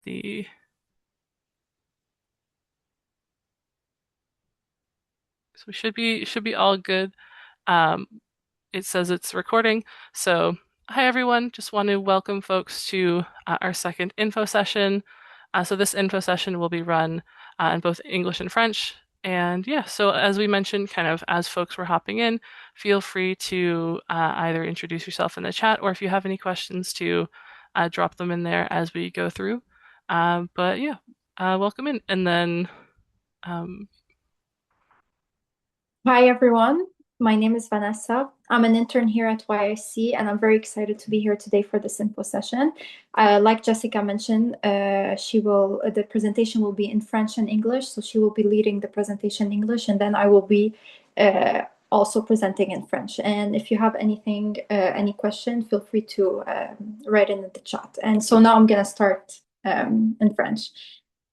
the so we should be all good. It says it's recording. So hi everyone, just want to welcome folks to our second info session. So this info session will be run in both English and French. And yeah, so as we mentioned, kind of as folks were hopping in, feel free to either introduce yourself in the chat or if you have any questions to drop them in there as we go through. But yeah, welcome in. And then um, Hi everyone, my name is Vanessa. I'm an intern here at YIC and I'm very excited to be here today for this info session. Like Jessica mentioned, the presentation will be in French and English, so she will be leading the presentation in English and then I will be also presenting in French. And if you have any question, feel free to write in the chat. And so now I'm gonna start in French.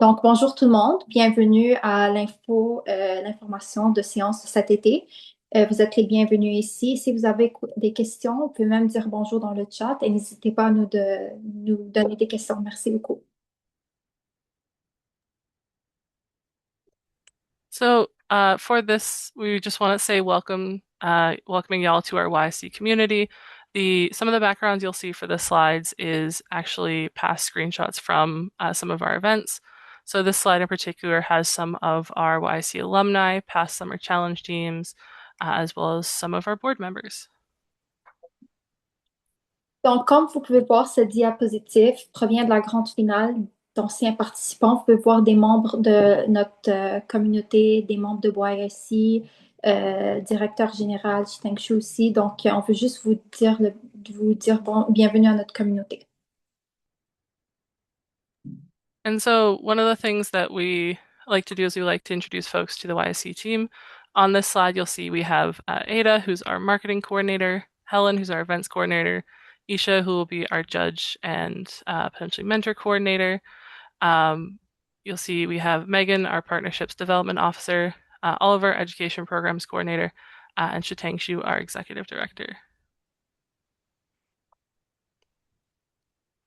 Donc, bonjour tout le monde, bienvenue à l'information de séance de cet été. Vous êtes les bienvenus ici. Si vous avez des questions, vous pouvez même dire bonjour dans le chat et n'hésitez pas à nous donner des questions. Merci beaucoup. So for this, we just want to say welcoming y'all to our YC community. Some of the backgrounds you'll see for the slides is actually past screenshots from some of our events. So this slide in particular has some of our YC alumni, past summer challenge teams, as well as some of our board members. Donc, comme vous pouvez voir, ce diapositive provient de la grande finale d'anciens participants. Vous pouvez voir des membres de notre communauté, des membres de YSC, directeur général, Chiteng Shu aussi. Donc, on veut juste vous dire bienvenue à notre communauté. And so one of the things that we like to do is we like to introduce folks to the YSC team. On this slide, you'll see we have Ada, who's our marketing coordinator, Helen, who's our events coordinator, Isha, who will be our judge and potentially mentor coordinator. You'll see we have Megan, our partnerships development officer, Oliver, education programs coordinator, and Shitang Shu, our executive director.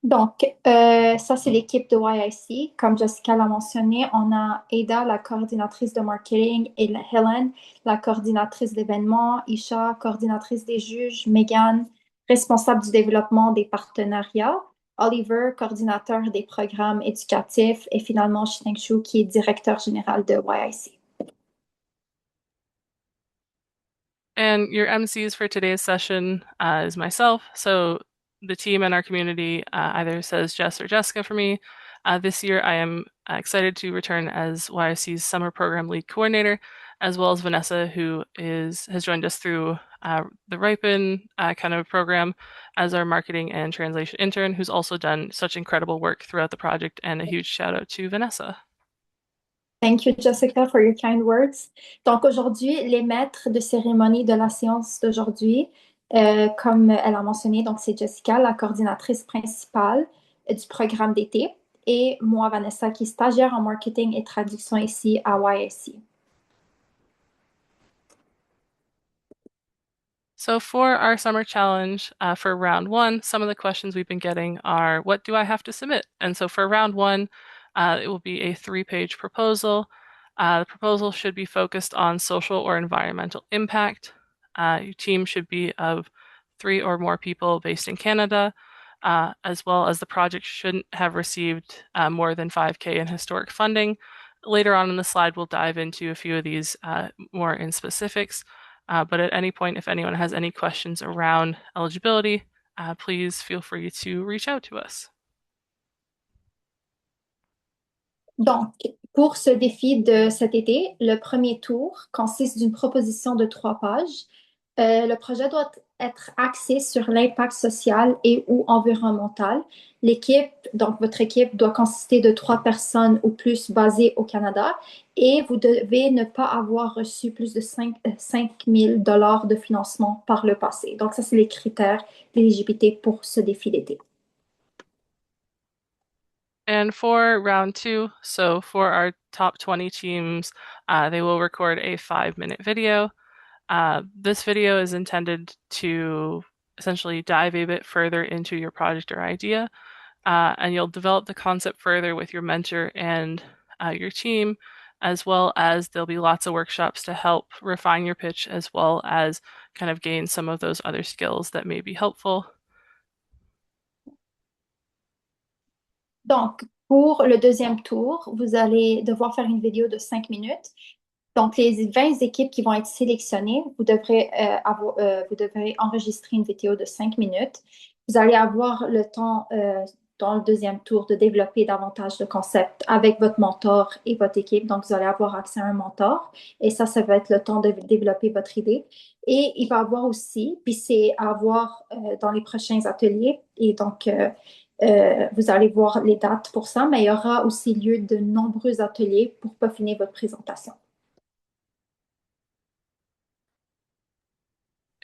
Donc, ça, c'est l'équipe de YIC. Comme Jessica l'a mentionné, on a Ada, la coordinatrice de marketing, et Helen, la coordinatrice d'événements, Isha, coordinatrice des juges, Megan, responsable du développement des partenariats, Oliver, coordinateur des programmes éducatifs, et finalement Shiteng Shu, qui est directeur général de YIC. And your MCs for today's session is myself. So the team and our community either says Jess or Jessica for me. This year, I am excited to return as YSC's Summer Program Lead Coordinator, as well as Vanessa, who has joined us through the Ripen kind of program as our marketing and translation intern, who's also done such incredible work throughout the project, and a huge shout out to Vanessa. Thank you, Jessica, for your kind words. Donc, aujourd'hui, les maîtres de cérémonie de la séance d'aujourd'hui, comme elle a mentionné, donc c'est Jessica, la coordinatrice principale du programme d'été, et moi, Vanessa, qui est stagiaire en marketing et traduction ici à YSC. So for our summer challenge for round one, some of the questions we've been getting are, what do I have to submit? And so for round one, it will be a 3-page proposal. The proposal should be focused on social or environmental impact. Your team should be of 3 or more people based in Canada, as well as the project shouldn't have received more than 5K in historic funding. Later on in the slide, we'll dive into a few of these more in specifics. But at any point, if anyone has any questions around eligibility, please feel free to reach out to us. Donc, pour ce défi de cet été, le premier tour consiste d'une proposition de 3 pages. Le projet doit être axé sur l'impact social et ou environnemental. L'équipe, donc votre équipe, doit consister de 3 personnes ou plus basées au Canada et vous devez ne pas avoir reçu plus de 5 000 de financement par le passé. Donc, ça, c'est les critères d'éligibilité pour ce défi d'été. And for round 2, so for our top 20 teams, they will record a 5-minute video. This video is intended to essentially dive a bit further into your project or idea. and you'll develop the concept further with your mentor and your team, as well as there'll be lots of workshops to help refine your pitch, as well as kind of gain some of those other skills that may be helpful. Donc, pour le deuxième tour, vous allez devoir faire une vidéo de 5 minutes. Donc, les 20 équipes qui vont être sélectionnées, vous devrez enregistrer une vidéo de 5 minutes. Vous allez avoir le temps dans le deuxième tour de développer davantage de concepts avec votre mentor et votre équipe. Donc, vous allez avoir accès à un mentor et ça va être le temps de développer votre idée. Et il va y avoir aussi, puis c'est à voir dans les prochains ateliers. Et donc, vous allez voir les dates pour ça, mais il y aura aussi lieu de nombreux ateliers pour peaufiner votre présentation.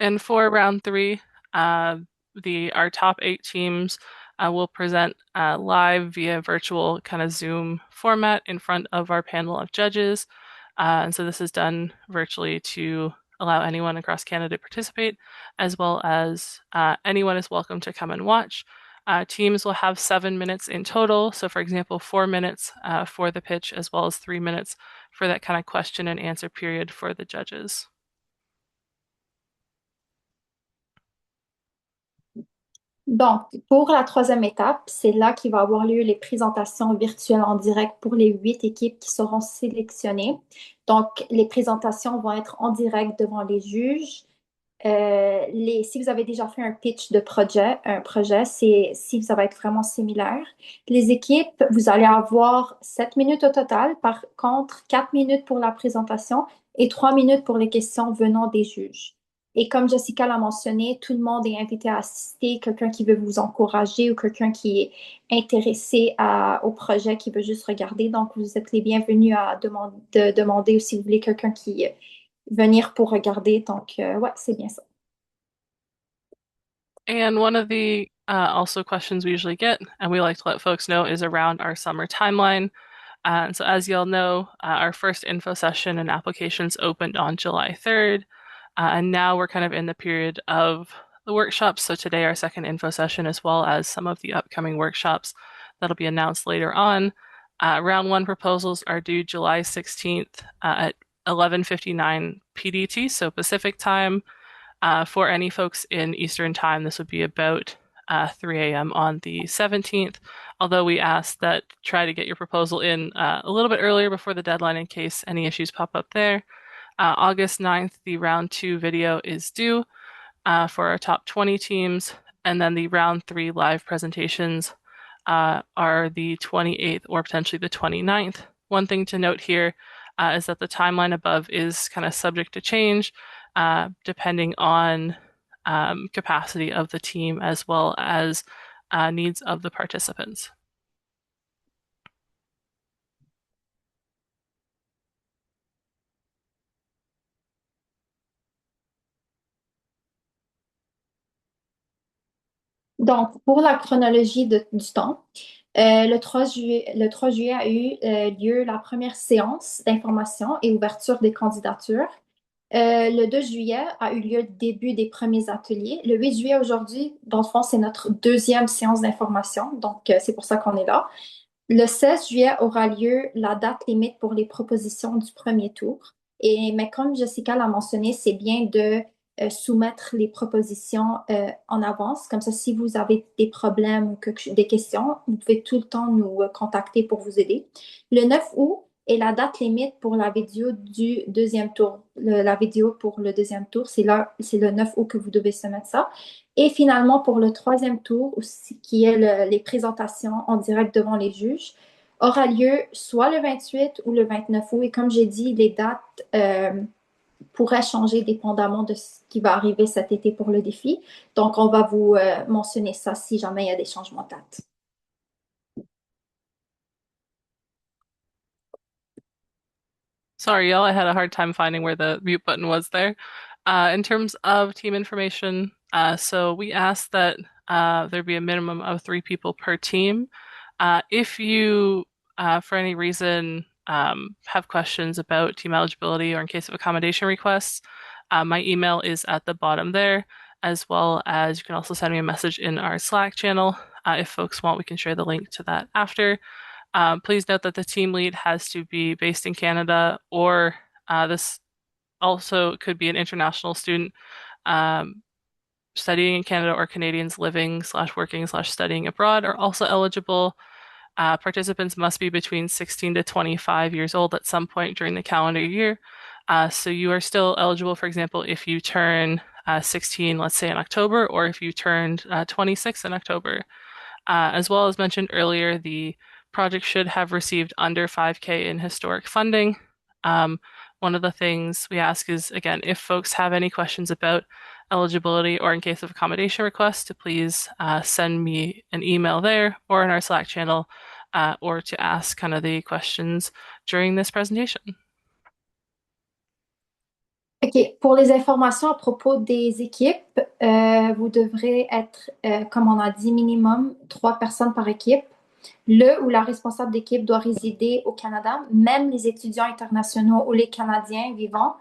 And for round three, our top 8 teams will present live via virtual kind of Zoom format in front of our panel of judges. And so this is done virtually to allow anyone across Canada to participate, as well as anyone is welcome to come and watch. Teams will have 7 minutes in total. So, for example, 4 minutes for the pitch, as well as 3 minutes for that kind of question and answer period for the judges. Donc, pour la troisième étape, c'est là qu'il va avoir lieu les présentations virtuelles en direct pour les 8 équipes qui seront sélectionnées. Donc, les présentations vont être en direct devant les juges. Si vous avez déjà fait un pitch de projet, si ça va être vraiment similaire. Les équipes, vous allez avoir 7 minutes au total. Par contre, 4 minutes pour la présentation et 3 minutes pour les questions venant des juges. Et comme Jessica l'a mentionné, tout le monde est invité à assister, quelqu'un qui veut vous encourager ou quelqu'un qui est intéressé au projet, qui veut juste regarder. Donc, vous êtes les bienvenus à demander ou si vous voulez quelqu'un qui venir pour regarder. Donc, ouais, c'est bien ça. And one of the also questions we usually get, and we like to let folks know, is around our summer timeline. And so, as y'all know, our first info session and applications opened on July 3rd. And now we're kind of in the period of the workshops. So, today, our second info session, as well as some of the upcoming workshops that'll be announced later on. Round one proposals are due July 16th at 11:59 PDT, so Pacific time. For any folks in Eastern time, this would be about 3 a.m. on the 17th, although we ask that try to get your proposal in a little bit earlier before the deadline in case any issues pop up there. August 9th, the round 2 video is due for our top 20 teams, and then the round 3 live presentations are the 28th or potentially the 29th. One thing to note here is that the timeline above is kind of subject to change depending on capacity of the team as well as needs of the participants. Donc, pour la chronologie du temps, le 3 juillet a eu lieu la première séance d'information et ouverture des candidatures. Le 2 juillet a eu lieu le début des premiers ateliers. Le 8 juillet aujourd'hui, dans le fond, c'est notre deuxième séance d'information. Donc, c'est pour ça qu'on est là. Le 16 juillet aura lieu la date limite pour les propositions du premier tour. Mais comme Jessica l'a mentionné, c'est bien de soumettre les propositions en avance. Comme ça, si vous avez des problèmes ou des questions, vous pouvez tout le temps nous contacter pour vous aider. Le 9 août est la date limite pour la vidéo du deuxième tour. La vidéo pour le deuxième tour, c'est le 9 août que vous devez soumettre ça. Et finalement, pour le troisième tour, qui est les présentations en direct devant les juges, aura lieu soit le 28 ou le 29 août. Et comme j'ai dit, les dates pourraient changer dépendamment de ce qui va arriver cet été pour le défi. Donc, on va vous mentionner ça si jamais il y a des changements de date. Sorry, y'all, I had a hard time finding where the mute button was there. In terms of team information, so we asked that there be a minimum of 3 people per team. If you, for any reason, have questions about team eligibility or in case of accommodation requests, my email is at the bottom there, as well as you can also send me a message in our Slack channel. If folks want, we can share the link to that after. Please note that the team lead has to be based in Canada, or this also could be an international student um, studying in Canada, or Canadians living slash working slash studying abroad are also eligible. Participants must be between 16 to 25 years old at some point during the calendar year. So you are still eligible, for example, if you turn 16, let's say in October, or if you turned 26 in October. As well as mentioned earlier, the project should have received under 5K in historic funding. Um, One of the things we ask is, again, if folks have any questions about eligibility or in case of accommodation requests, to please send me an email there or in our Slack channel, or to ask kind of the questions during this presentation. OK. Pour les informations à propos des équipes, vous devrez être, comme on a dit, minimum 3 personnes par équipe. Le ou la responsable d'équipe doit résider au Canada. Même les étudiants internationaux ou les Canadiens vivants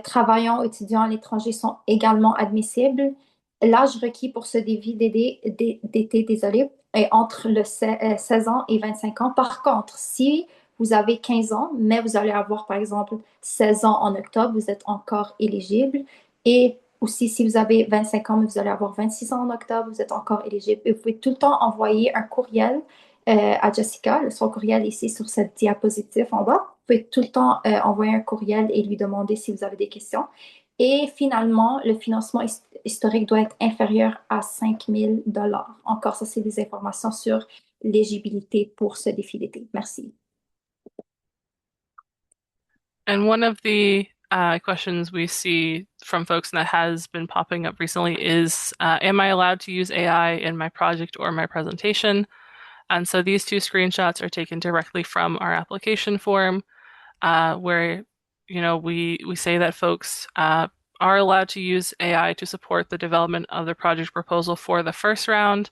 travaillant ou étudiants à l'étranger sont également admissibles. L'âge requis pour ce défi d'été, désolé, est entre 16 ans et 25 ans. Par contre, si vous avez 15 ans, mais vous allez avoir, par exemple, 16 ans en octobre, vous êtes encore éligible. Et aussi, si vous avez 25 ans, mais vous allez avoir 26 ans en octobre, vous êtes encore éligible. Et vous pouvez tout le temps envoyer un courriel à Jessica. Son courriel est ici sur cette diapositive en bas. Vous pouvez tout le temps envoyer un courriel et lui demander si vous avez des questions. Et finalement, le financement historique doit être inférieur à 5 000 $. Encore, ça, c'est des informations sur l'éligibilité pour ce défi d'été. Merci. And one of the questions we see from folks and that has been popping up recently is, am I allowed to use AI in my project or my presentation? And so these two screenshots are taken directly from our application form, where we say that folks are allowed to use AI to support the development of the project proposal for the first round.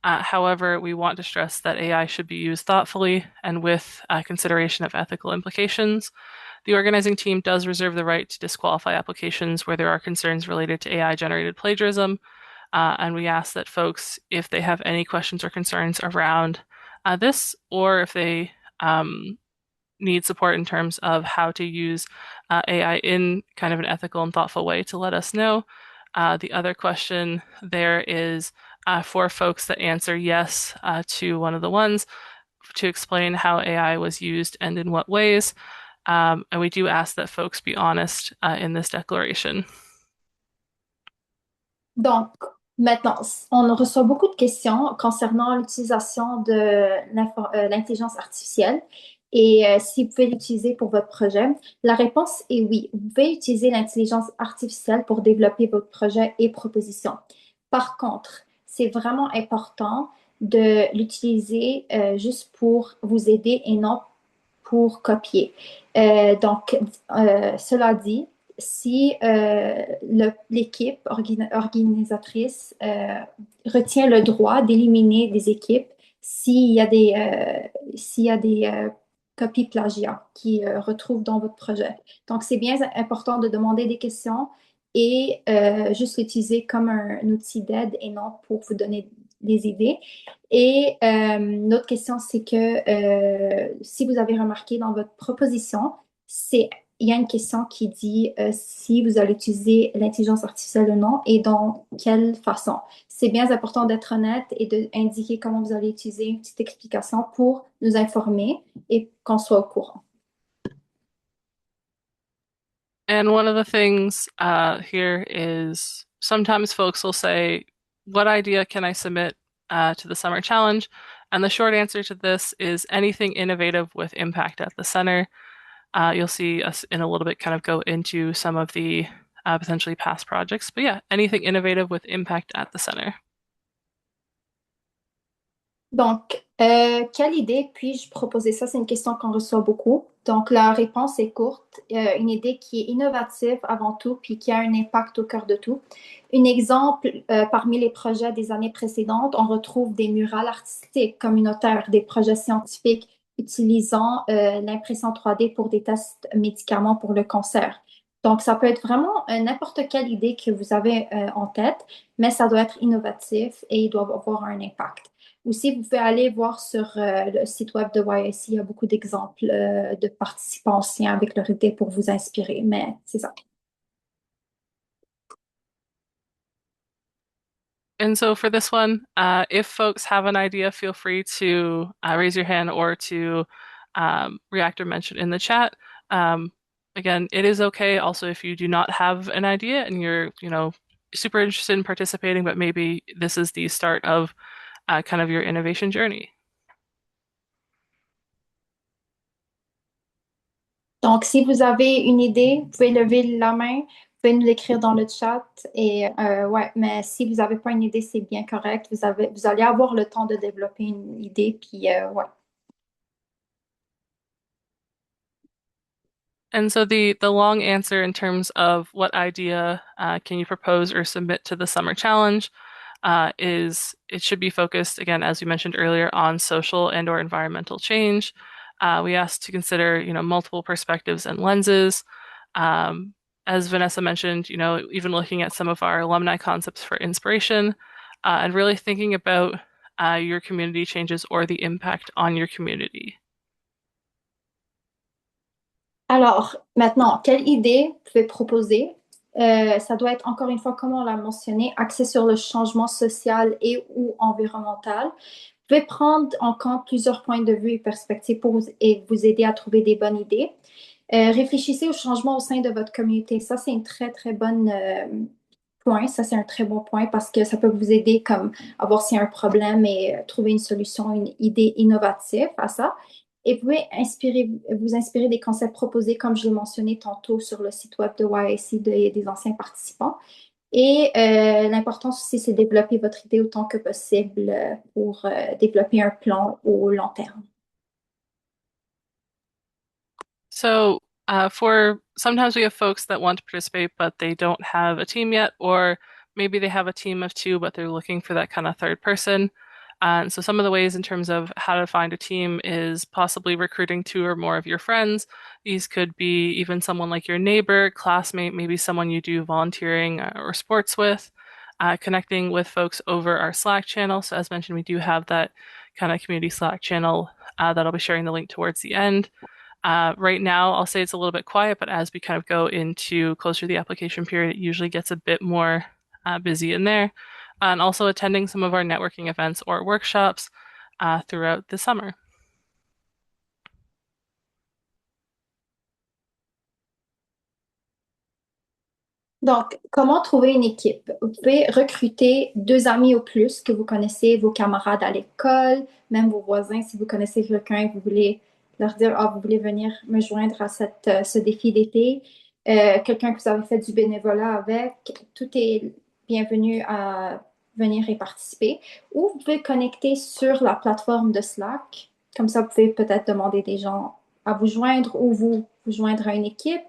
However, we want to stress that AI should be used thoughtfully and with consideration of ethical implications. The organizing team does reserve the right to disqualify applications where there are concerns related to AI-generated plagiarism, and we ask that folks, if they have any questions or concerns around this, or if they need support in terms of how to use AI in kind of an ethical and thoughtful way, to let us know. The other question there is for folks that answer yes to one of the ones, to explain how AI was used and in what ways. And we do ask that folks be honest in this declaration. Donc, maintenant, on reçoit beaucoup de questions concernant l'utilisation de l'intelligence artificielle et si vous pouvez l'utiliser pour votre projet. La réponse est oui. Vous pouvez utiliser l'intelligence artificielle pour développer votre projet et proposition. Par contre, c'est vraiment important de l'utiliser juste pour vous aider et non pour copier. Donc, cela dit, si l'équipe organisatrice retient le droit d'éliminer des équipes s'il y a des copies plagiat qui retrouvent dans votre projet. Donc, c'est bien important de demander des questions et juste l'utiliser comme un outil d'aide et non pour vous donner des idées. Et l'autre question, c'est que si vous avez remarqué dans votre proposition, il y a une question qui dit si vous allez utiliser l'intelligence artificielle ou non et dans quelle façon. C'est bien important d'être honnête et d'indiquer comment vous allez utiliser une petite explication pour nous informer et qu'on soit au courant. And one of the things here is sometimes folks will say, what idea can I submit to the summer challenge? And the short answer to this is anything innovative with impact at the center. You'll see us in a little bit kind of go into some of the potentially past projects. But yeah, anything innovative with impact at the center. Donc, quelle idée puis-je proposer? Ça, c'est une question qu'on reçoit beaucoup. Donc, la réponse est courte. Une idée qui est innovative avant tout, puis qui a un impact au cœur de tout. Un exemple, parmi les projets des années précédentes, on retrouve des murales artistiques communautaires, des projets scientifiques utilisant l'impression 3D pour des tests médicaments pour le cancer. Donc, ça peut être vraiment n'importe quelle idée que vous avez en tête, mais ça doit être innovatif et il doit avoir un impact. Aussi, vous pouvez aller voir sur le site web de YIC, il y a beaucoup d'exemples de participants anciens avec leur idée pour vous inspirer, mais c'est ça. And so for this one, if folks have an idea, feel free to raise your hand or to react or mention in the chat. Um, Again, it is okay also if you do not have an idea and you're, super interested in participating, but maybe this is the start of kind of your innovation journey. Donc, si vous avez une idée, vous pouvez lever la main, vous pouvez nous l'écrire dans le chat. Et ouais, mais si vous n'avez pas une idée, c'est bien correct. Vous allez avoir le temps de développer une idée, puis ouais. And so the long answer in terms of what idea can you propose or submit to the summer challenge is it should be focused again, as we mentioned earlier, on social and or environmental change. We asked to consider, multiple perspectives and lenses. Um, as Vanessa mentioned, even looking at some of our alumni concepts for inspiration, and really thinking about your community changes or the impact on your community. Alors, maintenant, quelle idée vous pouvez proposer? Ça doit être, encore une fois, comme on l'a mentionné, axé sur le changement social et ou environnemental. Vous pouvez prendre en compte plusieurs points de vue et perspectives pour et vous aider à trouver des bonnes idées. Réfléchissez au changement au sein de votre communauté. Ça, c'est une très, très bonne point. Ça, c'est un très bon point parce que ça peut vous aider comme à voir s'il y a un problème et trouver une solution, une idée innovative à ça. Et vous pouvez vous inspirer des concepts proposés, comme je l'ai mentionné tantôt sur le site web de YIC des anciens participants. Et l'importance aussi, c'est de développer votre idée autant que possible pour développer un plan au long terme. So, for sometimes we have folks that want to participate, but they don't have a team yet, or maybe they have a team of two, but they're looking for that kind of third person. And so, some of the ways in terms of how to find a team is possibly recruiting two or more of your friends. These could be even someone like your neighbor, classmate, maybe someone you do volunteering or sports with. Connecting with folks over our Slack channel. So, as mentioned, we do have that kind of community Slack channel that I'll be sharing the link towards the end. Right now, I'll say it's a little bit quiet, but as we kind of go into closer to the application period, it usually gets a bit more busy in there. And also attending some of our networking events or workshops throughout the summer. Donc, comment trouver une équipe? Vous pouvez recruter deux amis au plus que vous connaissez, vos camarades à l'école, même vos voisins. Si vous connaissez quelqu'un et vous voulez leur dire, ah, vous voulez venir me joindre à ce défi d'été, quelqu'un que vous avez fait du bénévolat avec, tout est bienvenu à venir y participer. Ou vous pouvez connecter sur la plateforme de Slack. Comme ça, vous pouvez peut-être demander des gens à vous joindre ou vous joindre à une équipe.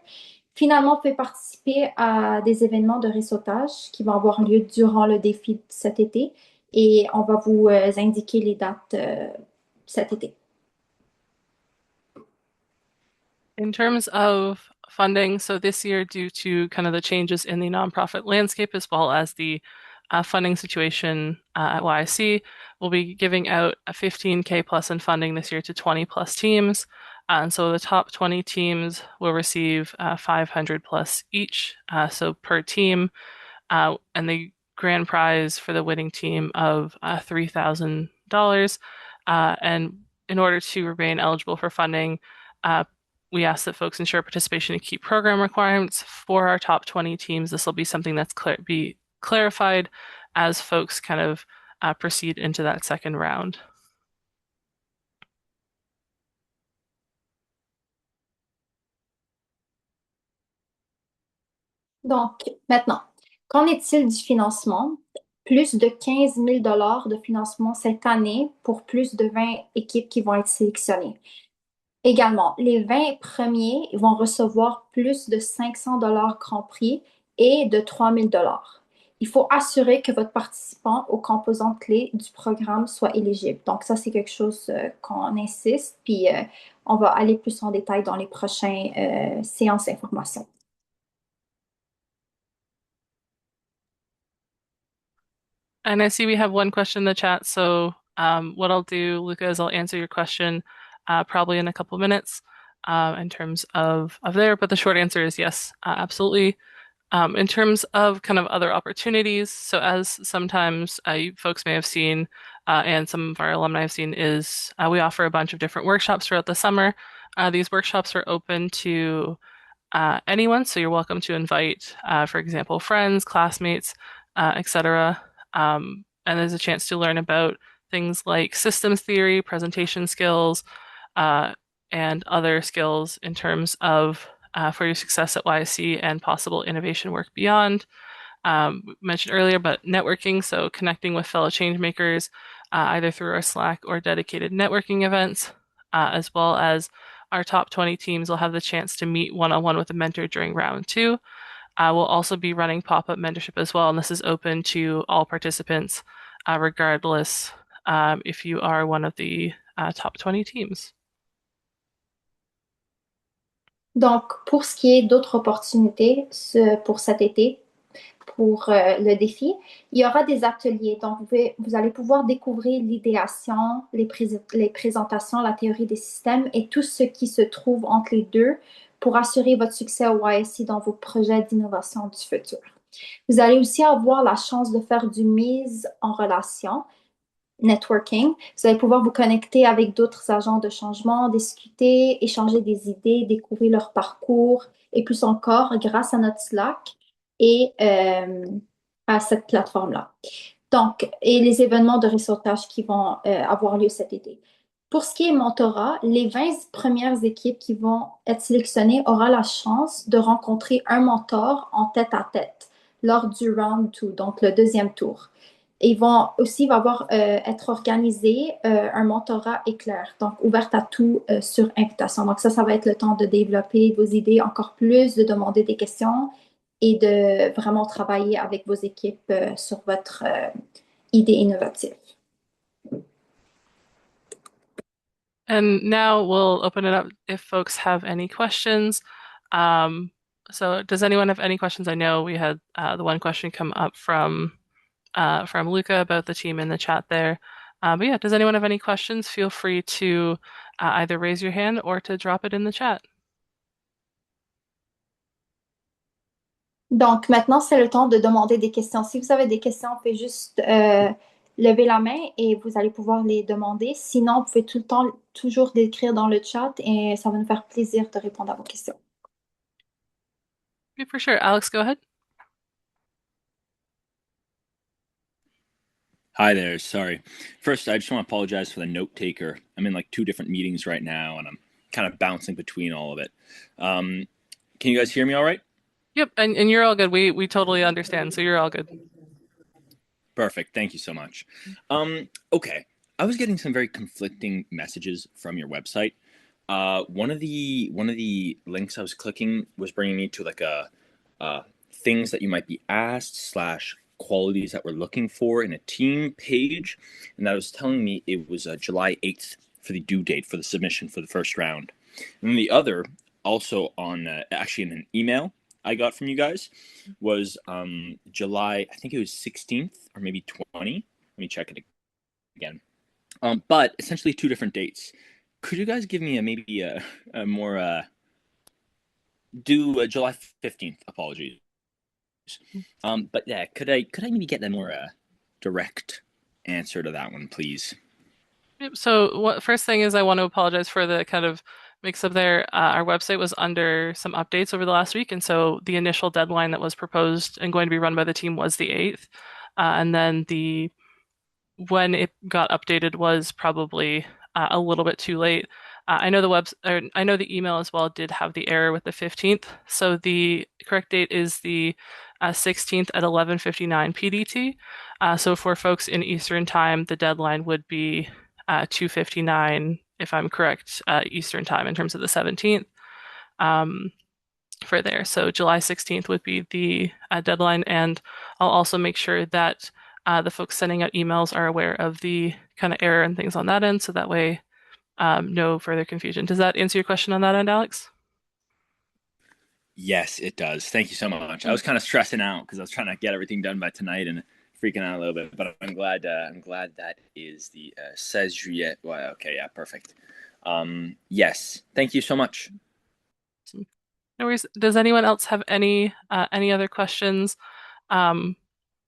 Finalement, vous pouvez participer à des événements de réseautage qui vont avoir lieu durant le défi de cet été et on va vous indiquer les dates cet été. In terms of funding, so this year, due to kind of the changes in the nonprofit landscape as well as the funding situation at YIC, we'll be giving out a 15K plus in funding this year to 20 plus teams. And so the top 20 teams will receive 500 plus each, so per team. And the grand prize for the winning team of $3,000. And in order to remain eligible for funding, we ask that folks ensure participation in key program requirements for our top 20 teams. This will be something that's be clarified as folks kind of proceed into that second round. Donc, maintenant, qu'en est-il du financement? Plus de 15 000 de financement cette année pour plus de 20 équipes qui vont être sélectionnées. Également, les 20 premiers vont recevoir plus de 500 grand prix et de 3 000 Il faut assurer que votre participant aux composantes clés du programme soit éligible. Donc, ça, c'est quelque chose qu'on insiste, puis on va aller plus en détail dans les prochaines séances d'information. And I see we have one question in the chat. So what I'll do, Luca, is I'll answer your question probably in a couple minutes in terms of there. But the short answer is yes, absolutely. In terms of kind of other opportunities, so as sometimes you folks may have seen, and some of our alumni have seen, is we offer a bunch of different workshops throughout the summer. These workshops are open to anyone. So you're welcome to invite, for example, friends, classmates, etc. And there's a chance to learn about things like systems theory, presentation skills, uh, and other skills in terms of for your success at YIC and possible innovation work beyond. Mentioned earlier, but networking, so connecting with fellow change makers, either through our Slack or dedicated networking events, as well as our top 20 teams will have the chance to meet one-on-one with a mentor during round two. We'll also be running pop-up mentorship as well, and this is open to all participants, regardless if you are one of the top 20 teams. Donc, pour ce qui est d'autres opportunités pour cet été, pour le défi, il y aura des ateliers. Donc, vous allez pouvoir découvrir l'idéation, les présentations, la théorie des systèmes et tout ce qui se trouve entre les deux pour assurer votre succès au YSC dans vos projets d'innovation du futur. Vous allez aussi avoir la chance de faire du mise en relation, networking. Vous allez pouvoir vous connecter avec d'autres agents de changement, discuter, échanger des idées, découvrir leur parcours et plus encore grâce à notre Slack et à cette plateforme-là. Donc, et les événements de réseautage qui vont avoir lieu cet été. Pour ce qui est mentorat, les 20 premières équipes qui vont être sélectionnées auront la chance de rencontrer un mentor en tête-à-tête lors du round 2, donc le deuxième tour. Et ils vont aussi être organisé un mentorat éclair, donc ouvert à tout sur invitation. Donc ça va être le temps de développer vos idées encore plus, de demander des questions et de vraiment travailler avec vos équipes sur votre idée innovative. And now we'll open it up if folks have any questions. Um, so does anyone have any questions? I know we had the one question come up from Luca about the team in the chat there. But yeah, does anyone have any questions? Feel free to either raise your hand or to drop it in the chat. Donc maintenant, c'est le temps de demander des questions. Si vous avez des questions, vous pouvez juste lever la main et vous allez pouvoir les demander. Sinon, vous pouvez tout le temps toujours l'écrire dans le chat et ça va nous faire plaisir de répondre à vos questions. Okay, for sure. Alex, go ahead. Hi there. Sorry. First, I just want to apologize for the note taker. I'm in like two different meetings right now, and I'm kind of bouncing between all of it. Can you guys hear me all right? Yep, and you're all good. We totally understand, so you're all good. Perfect. Thank you so much. Okay. I was getting some very conflicting messages from your website. One of the links I was clicking was bringing me to like a things that you might be asked slash qualities that we're looking for in a team page, and that was telling me it was July 8th for the due date for the submission for the first round. And then the other, also on actually in an email I got from you guys, was July, I think it was 16th or maybe 20. Let me check it again. But essentially two different dates. Could you guys give me maybe a more do July 15th? Apologies. But yeah, could I maybe get a more direct answer to that one, please? Yep, so first thing is I want to apologize for the kind of mix up there. Our website was under some updates over the last week, and so the initial deadline that was proposed and going to be run by the team was the 8th. And then the when it got updated was probably a little bit too late. I know I know the email as well did have the error with the 15th. So the correct date is the 16th at 11:59 PDT. So for folks in Eastern time, the deadline would be 2:59, if I'm correct, Eastern time in terms of the 17th. For there. So July 16th would be the deadline, and I'll also make sure that the folks sending out emails are aware of the kind of error and things on that end, so that way no further confusion. Does that answer your question on that end, Alex? Yes, it does. Thank you so much. I was kind of stressing out because I was trying to get everything done by tonight, and freaking out a little bit, but I'm glad. I'm glad that is the 16 juillet. Well, okay, yeah, perfect. Yes, thank you so much. No worries. Does anyone else have any other questions um,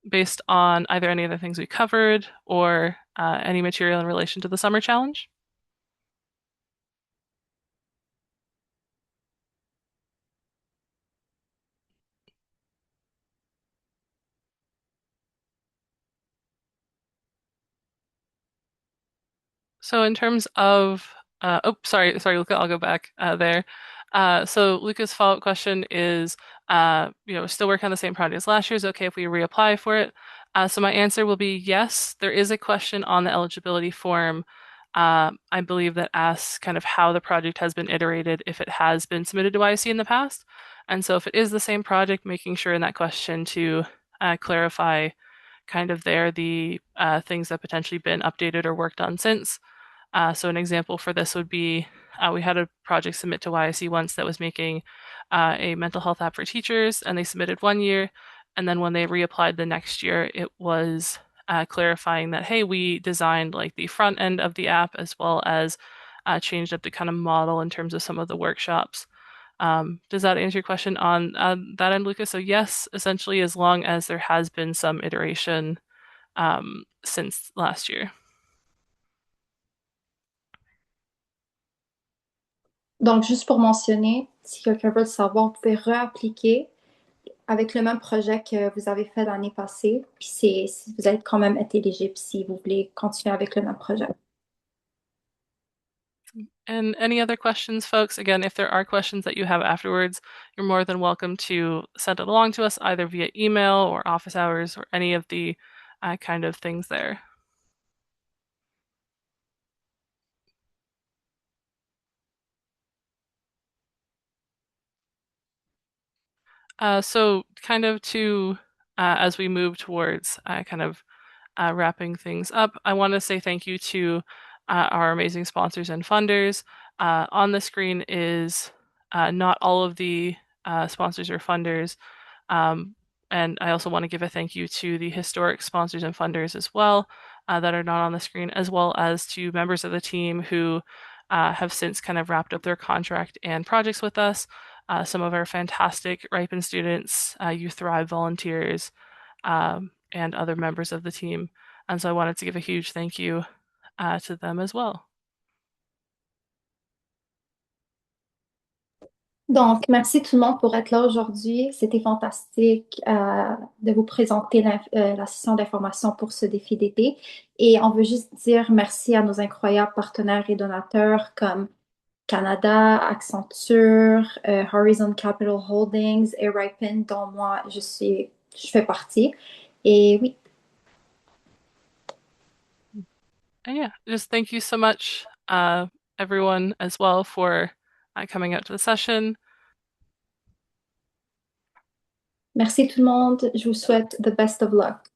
based on either any of the things we covered or any material in relation to the summer challenge? So in terms of, oh, sorry, Luca, I'll go back there. So Luca's follow-up question is, still working on the same project as last year. Is it okay if we reapply for it? So my answer will be yes. There is a question on the eligibility form. I believe that asks kind of how the project has been iterated if it has been submitted to YIC in the past. And so if it is the same project, making sure in that question to clarify kind of there the things that potentially been updated or worked on since. So an example for this would be we had a project submit to YIC once that was making a mental health app for teachers, and they submitted 1 year, and then when they reapplied the next year, it was clarifying that hey, we designed like the front end of the app as well as changed up the kind of model in terms of some of the workshops. Does that answer your question on that end, Lucas? So yes, essentially, as long as there has been some iteration since last year. Donc, juste pour mentionner, si quelqu'un veut le savoir, vous pouvez réappliquer avec le même projet que vous avez fait l'année passée. Puis vous êtes quand même éligible si vous voulez continuer avec le même projet. And any other questions, folks? Again, if there are questions that you have afterwards, you're more than welcome to send it along to us either via email or office hours or any of the kind of things there. So kind of to, as we move towards kind of wrapping things up, I want to say thank you to our amazing sponsors and funders. On the screen is not all of the sponsors or funders. And I also want to give a thank you to the historic sponsors and funders as well that are not on the screen, as well as to members of the team who have since kind of wrapped up their contract and projects with us. Some of our fantastic Ripen students, You Thrive volunteers, and other members of the team. And so I wanted to give a huge thank you to them as well. Donc, merci tout le monde pour être là aujourd'hui. C'était fantastique de vous présenter la session d'information pour ce défi d'été. Et on veut juste dire merci à nos incroyables partenaires et donateurs comme Canada, Accenture, Horizon Capital Holdings et Ripen, dont moi, je fais partie. Et oui. And yeah, just thank you so much, everyone, as well, for coming out to the session. Merci tout le monde. Je vous souhaite the best of luck.